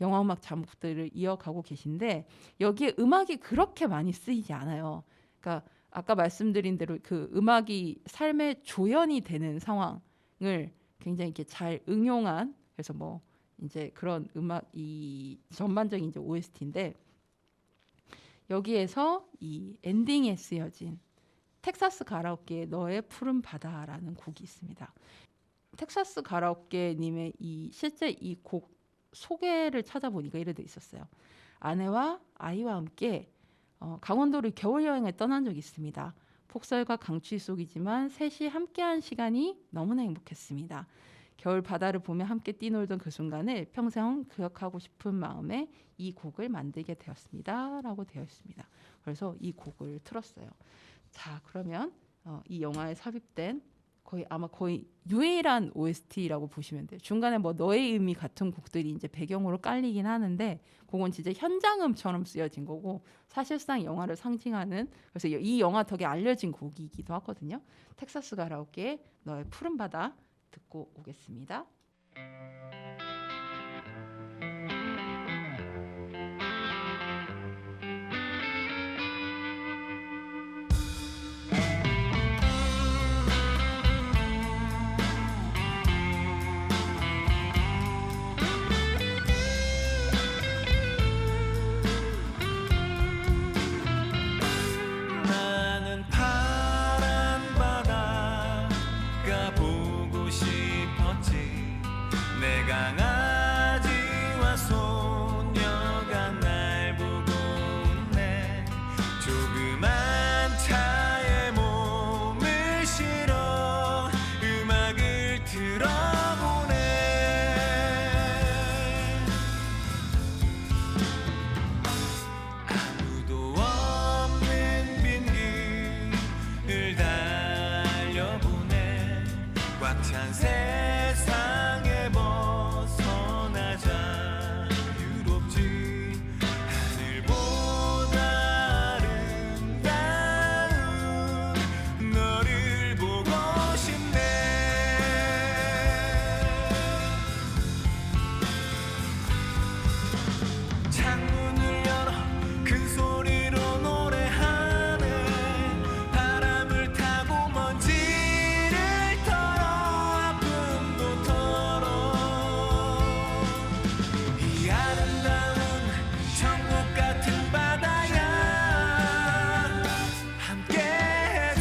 영화 음악 작품들을 이어가고 계신데 여기에 음악이 그렇게 많이 쓰이지 않아요. 그러니까 아까 말씀드린 대로 그 음악이 삶의 조연이 되는 상황을 굉장히 이렇게 잘 응용한 그래서 뭐 이제 그런 음악 이 전반적인 이제 OST인데 여기에서 이 엔딩에 쓰여진 텍사스 가라오케의 너의 푸른 바다라는 곡이 있습니다. 텍사스 가라오케님의 이 실제 이 곡 소개를 찾아보니까 이래 돼 있었어요. 아내와 아이와 함께 강원도를 겨울 여행을 떠난 적이 있습니다. 폭설과 강추위 속이지만 셋이 함께한 시간이 너무나 행복했습니다. 겨울 바다를 보며 함께 뛰놀던 그 순간을 평생 기억하고 싶은 마음에 이 곡을 만들게 되었습니다. 라고 되어 있습니다. 그래서 이 곡을 틀었어요. 자, 그러면 이 영화에 삽입된 거의 유일한 OST라고 보시면 돼요. 중간에 뭐 너의 의미 같은 곡들이 이제 배경으로 깔리긴 하는데 그건 진짜 현장음처럼 쓰여진 거고 사실상 영화를 상징하는 그래서 이 영화 덕에 알려진 곡이기도 하거든요. 텍사스 가라오케의 너의 푸른 바다 듣고 오겠습니다. 찬 세상에 벗어나자 유롭지 하늘보다 아름다운 너를 보고 싶네 창문을 열어 큰 소리로 노래하네 바람을 타고 먼지를 털어 아픔도 털어 이 아름다운 천국 같은 바다야 함께 해줘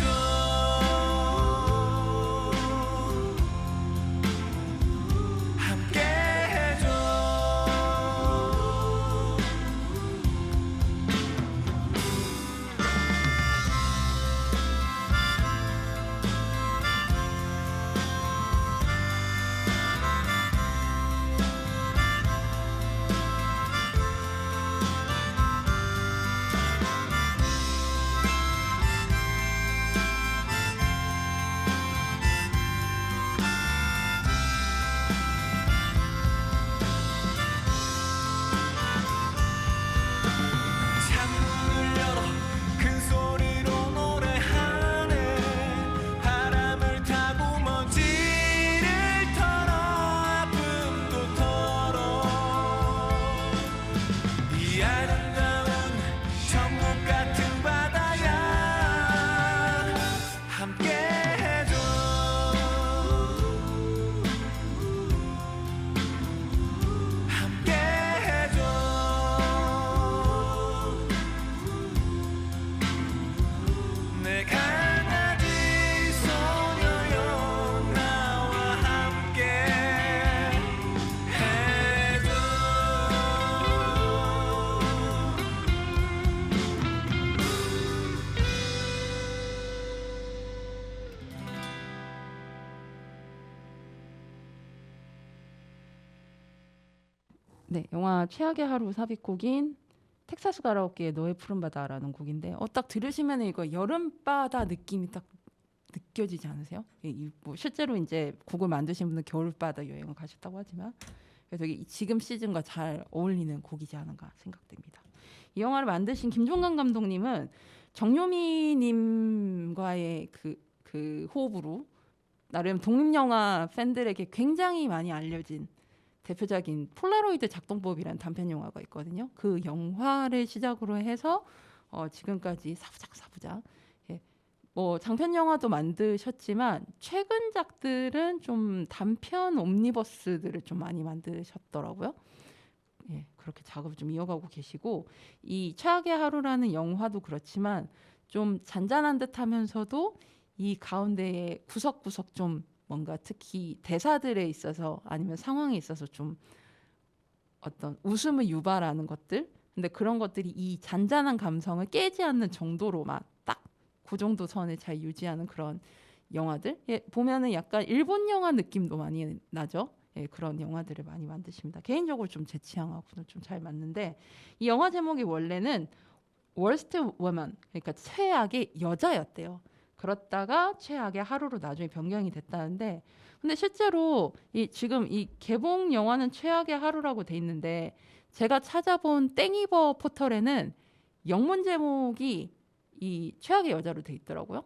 함께 해줘 창문을 열어 큰 소리로 노래하네 바람을 타고 먼지를 털어 아픔도 털어 이 아름다운 천국 같은 바다야 함께 해줘 함께 해줘 내 강아지 소녀여 나와 함께 해줘 네, 영화 최악의 하루 삽입곡인 텍사스 가라오케의 너의 푸른 바다라는 곡인데 딱 들으시면 이거 여름바다 느낌이 딱 느껴지지 않으세요? 뭐 실제로 이제 곡을 만드신 분은 겨울바다 여행을 가셨다고 하지만 그래서 이게 지금 시즌과 잘 어울리는 곡이지 않은가 생각됩니다. 이 영화를 만드신 김종관 감독님은 정요미님과의 그 호흡으로 나름 독립영화 팬들에게 굉장히 많이 알려진 대표작인 폴라로이드 작동법이라는 단편 영화가 있거든요. 그 영화를 시작으로 해서 지금까지 사부작 뭐 장편 영화도 만드셨지만 최근 작들은 좀 단편 옴니버스들을 좀 많이 만드셨더라고요. 예, 그렇게 작업을 좀 이어가고 계시고 이 최악의 하루라는 영화도 그렇지만 좀 잔잔한 듯하면서도 이 가운데에 구석구석 좀 뭔가 특히 대사들에 있어서 아니면 상황에 있어서 좀 어떤 웃음을 유발하는 것들 근데 그런 것들이 이 잔잔한 감성을 깨지 않는 정도로만 딱 그 정도 선을 잘 유지하는 그런 영화들 보면은 약간 일본 영화 느낌도 많이 나죠. 그런 영화들을 많이 만드십니다. 개인적으로 좀 제 취향하고는 좀 잘 맞는데 이 영화 제목이 원래는 Worst Woman 그러니까 최악의 여자였대요. 그렇다가 최악의 하루로 나중에 변경이 됐다는데 근데 실제로 지금 이 개봉 영화는 최악의 하루라고 돼 있는데 제가 찾아본 땡이버 포털에는 영문 제목이 이 최악의 여자로 돼 있더라고요.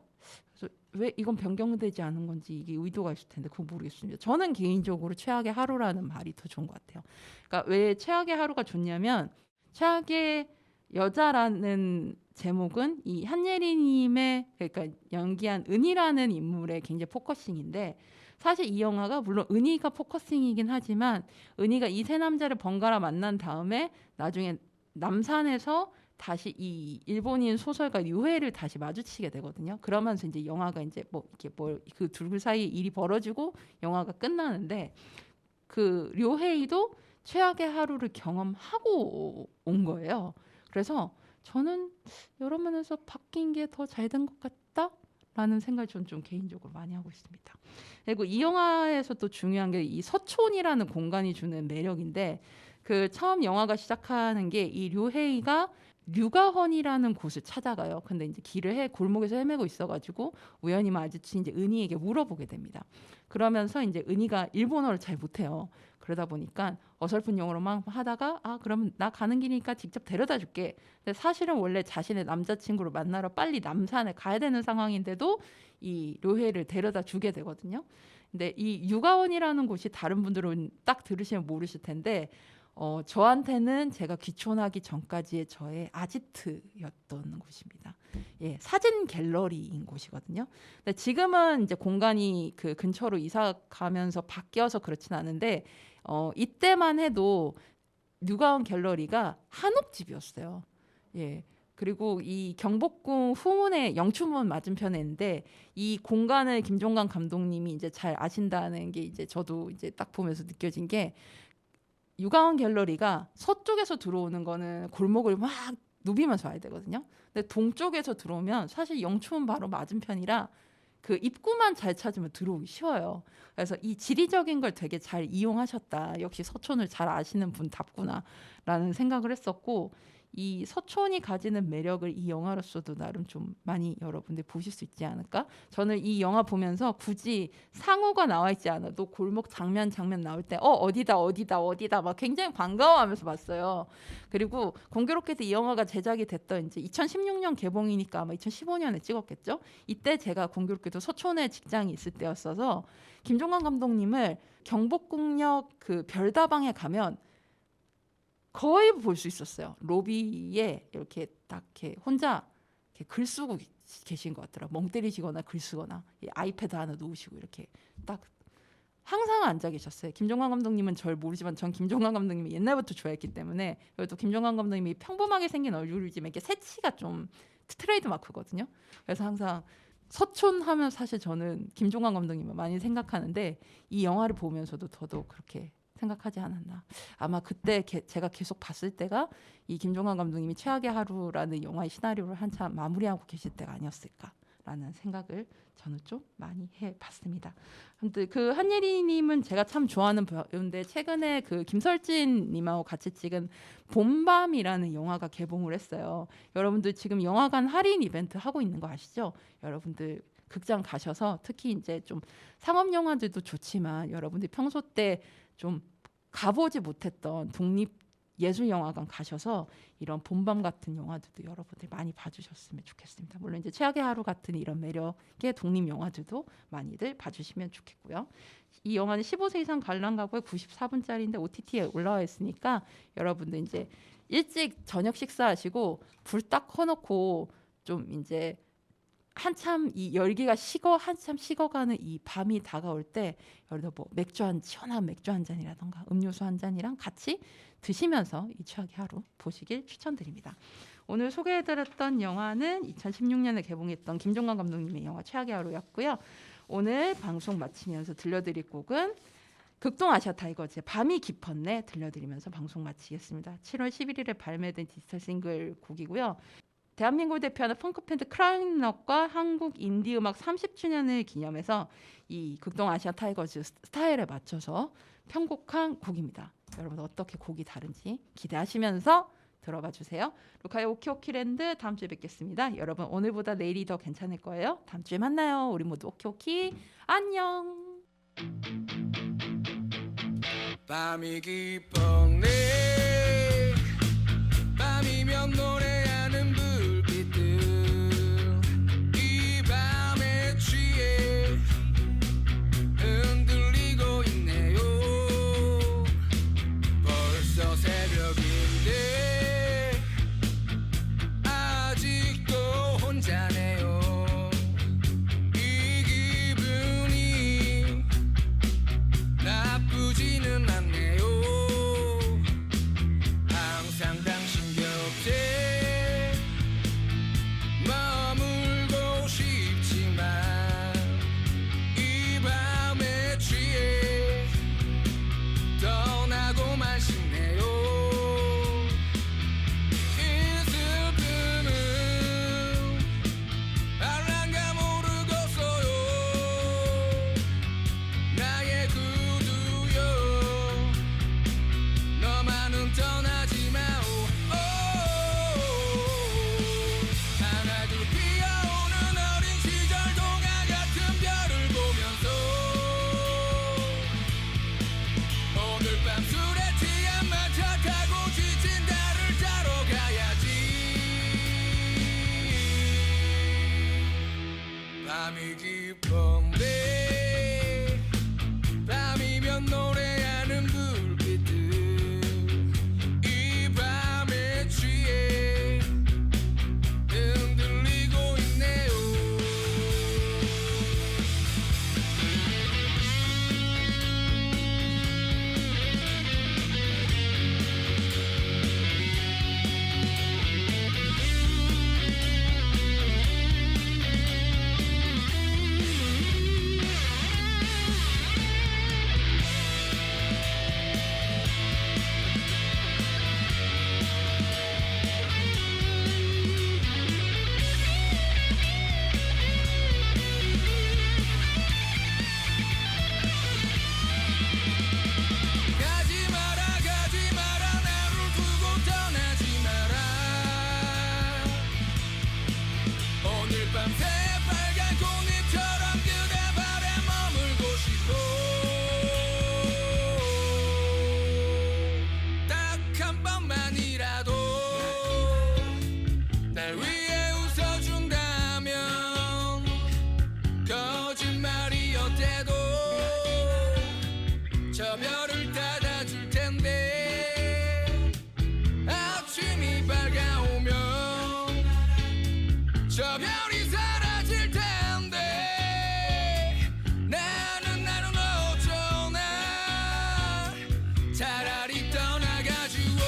그래서 왜 이건 변경되지 않은 건지 이게 의도가 있을 텐데 그거 모르겠습니다. 저는 개인적으로 최악의 하루라는 말이 더 좋은 것 같아요. 그러니까 왜 최악의 하루가 좋냐면 최악의 여자라는 제목은 이 한예리님의 그러니까 연기한 은희라는 인물의 굉장히 포커싱인데 사실 이 영화가 물론 은희가 포커싱이긴 하지만 은희가 이 세 남자를 번갈아 만난 다음에 나중에 남산에서 다시 이 일본인 소설가 류헤이를 다시 마주치게 되거든요. 그러면서 이제 영화가 이제 뭐 이렇게 그 둘 사이에 일이 벌어지고 영화가 끝나는데 그 류헤이도 최악의 하루를 경험하고 온 거예요. 그래서 저는 여러 면에서 바뀐 게 더 잘 된 것 같다라는 생각을 좀 개인적으로 많이 하고 있습니다. 그리고 이 영화에서 또 중요한 게 이 서촌이라는 공간이 주는 매력인데 그 처음 영화가 시작하는 게 이 류헤이가 류가헌이라는 곳을 찾아가요. 근데 이제 골목에서 헤매고 있어가지고 우연히 마주친 이제 은희에게 물어보게 됩니다. 그러면서 이제 은희가 일본어를 잘 못해요. 그러다 보니까 어설픈 영어로만 하다가 그럼 나 가는 길이니까 직접 데려다 줄게. 근데 사실은 원래 자신의 남자친구를 만나러 빨리 남산에 가야 되는 상황인데도 이 료헤를 데려다 주게 되거든요. 근데 이 유가원이라는 곳이 다른 분들은 딱 들으시면 모르실 텐데 저한테는 제가 귀촌하기 전까지의 저의 아지트였던 곳입니다. 예, 사진 갤러리인 곳이거든요. 근데 지금은 이제 공간이 그 근처로 이사 가면서 바뀌어서 그렇진 않은데 이때만 해도 류가원 갤러리가 한옥집이었어요. 예. 그리고 이 경복궁 후문의 영추문 맞은편에 있는데 이 공간을 김종관 감독님이 이제 잘 아신다는 게 이제 저도 이제 딱 보면서 느껴진 게 유가원 갤러리가 서쪽에서 들어오는 거는 골목을 막 누비면서 와야 되거든요. 근데 동쪽에서 들어오면 사실 영추문 바로 맞은편이라 그 입구만 잘 찾으면 들어오기 쉬워요. 그래서 이 지리적인 걸 되게 잘 이용하셨다. 역시 서촌을 잘 아시는 분답구나라는 생각을 했었고 이 서촌이 가지는 매력을 이 영화로서도 나름 좀 많이 여러분들 보실 수 있지 않을까? 저는 이 영화 보면서 굳이 상호가 나와 있지 않아도 골목 장면 나올 때 어디다 막 굉장히 반가워하면서 봤어요. 그리고 공교롭게도 이 영화가 제작이 됐던 이제 2016년 개봉이니까 아마 2015년에 찍었겠죠? 이때 제가 공교롭게도 서촌에 직장이 있을 때였어서 김종관 감독님을 경복궁역 그 별다방에 가면 거의 볼 수 있었어요. 로비에 이렇게 딱 이렇게 혼자 이렇게 글 쓰고 계신 것 같더라고요. 멍 때리시거나 글 쓰거나 아이패드 하나 놓으시고 이렇게 딱 항상 앉아 계셨어요. 김종관 감독님은 절 모르지만 전 김종관 감독님이 옛날부터 좋아했기 때문에 그리고 또 김종관 감독님이 평범하게 생긴 얼굴이지만 이렇게 새치가 좀 트레이드 마크거든요. 그래서 항상 서촌 하면 사실 저는 김종관 감독님을 많이 생각하는데 이 영화를 보면서도 저도 그렇게 생각하지 않았나. 아마 그때 제가 계속 봤을 때가 이 김종관 감독님이 최악의 하루라는 영화의 시나리오를 한참 마무리하고 계실 때가 아니었을까라는 생각을 저는 좀 많이 해봤습니다. 아무튼 그 한예리님은 제가 참 좋아하는 배우인데 최근에 그 김설진님하고 같이 찍은 봄밤이라는 영화가 개봉을 했어요. 여러분들 지금 영화관 할인 이벤트 하고 있는 거 아시죠? 여러분들 극장 가셔서 특히 이제 좀 상업 영화들도 좋지만 여러분들 평소 때 좀 가보지 못했던 독립 예술 영화관 가셔서 이런 봄밤 같은 영화들도 여러분들 많이 봐주셨으면 좋겠습니다. 물론 이제 최악의 하루 같은 이런 매력의 독립 영화들도 많이들 봐주시면 좋겠고요. 이 영화는 15세 이상 관람 가구에 94분짜리인데 OTT에 올라와 있으니까 여러분들 이제 일찍 저녁 식사하시고 불 딱 꺼놓고 좀 이제 한참 이 열기가 한참 식어가는 이 밤이 다가올 때 여기다 뭐 시원한 맥주 한 잔이라던가 음료수 한 잔이랑 같이 드시면서 이 최악의 하루 보시길 추천드립니다. 오늘 소개해드렸던 영화는 2016년에 개봉했던 김종관 감독님의 영화 최악의 하루였고요. 오늘 방송 마치면서 들려드릴 곡은 극동 아시아 타이거즈의 밤이 깊었네 들려드리면서 방송 마치겠습니다. 7월 11일에 발매된 디지털 싱글 곡이고요. 대한민국을 대표하는 펑크밴드 크라잉넛과 한국 인디 음악 30주년을 기념해서 이 극동 아시아 타이거즈 스타일에 맞춰서 편곡한 곡입니다. 여러분 어떻게 곡이 다른지 기대하시면서 들어봐 주세요. 루카의 오키오키랜드 다음 주에 뵙겠습니다. 여러분 오늘보다 내일이 더 괜찮을 거예요. 다음 주에 만나요. 우리 모두 오키오키 안녕. 밤이 깊었네 밤이면 노래하는 불빛들 이 밤에 취해 흔들리고 있네요 벌써 새벽인데 아직도 혼자네요 이 기분이 나쁘지는 않네요 항상 당신 곁에 저 별을 닫아줄 텐데 아침이 밝아오면 저 별이 사라질 텐데 나는 어쩌나 차라리 떠나가지고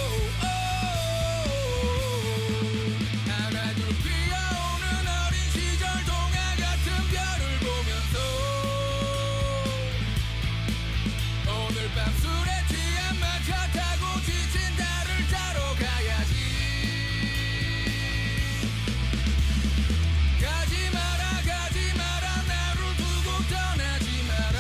하나 둘 피어오는 어린 시절 동화 같은 별을 보면서 오늘 밤 술에 취한 마차 타고 지친 달을 타러 가야지 가지 마라 나를 두고 떠나지 마라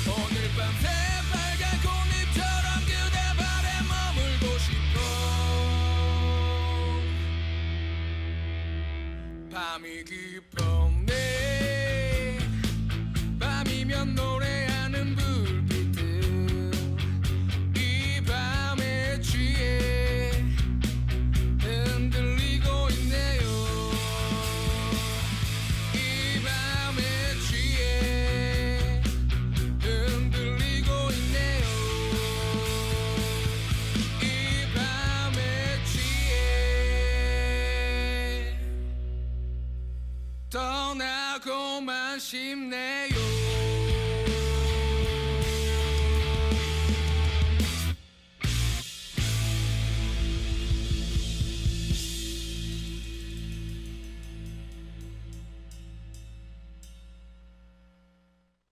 오늘 밤 새빨간 꽃잎처럼 그대 발에 머물고 싶어 밤이 깊었네 밤이면 노래하는 불빛들 이 밤에 취해 흔들리고 있네요 이 밤에 취해 흔들리고 있네요 이 밤에 취해 떠나고만 싶네요